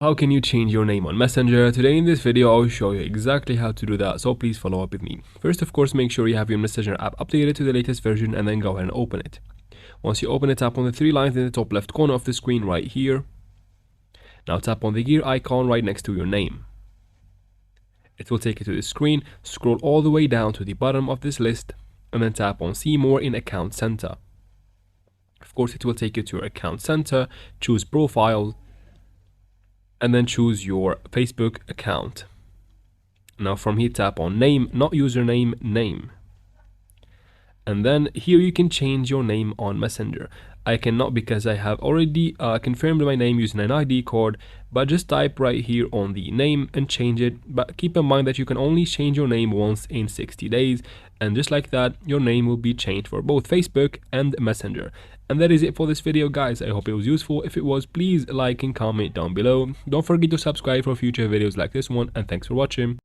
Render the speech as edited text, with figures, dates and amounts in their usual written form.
How can you change your name on Messenger? Today in this video, I'll show you exactly how to do that, so please follow up with me. First, of course, make sure you have your Messenger app updated to the latest version and then go ahead and open it. Once you open it, tap on the three lines in the top left corner of the screen right here. Now tap on the gear icon right next to your name. It will take you to the screen, scroll all the way down to the bottom of this list, and then tap on See More in Account Center. Of course, it will take you to your Account Center, choose Profile, and then choose your Facebook account. Now from here, tap on Name, not username, Name. And then here you can change your name on Messenger. I cannot because I have already confirmed my name using an ID card, but just type right here on the name and change it. But keep in mind that you can only change your name once in 60 days, and just like that, your name will be changed for both Facebook and Messenger. And that is it for this video, guys. I hope it was useful. If it was, please like and comment down below. Don't forget to subscribe for future videos like this one, and thanks for watching.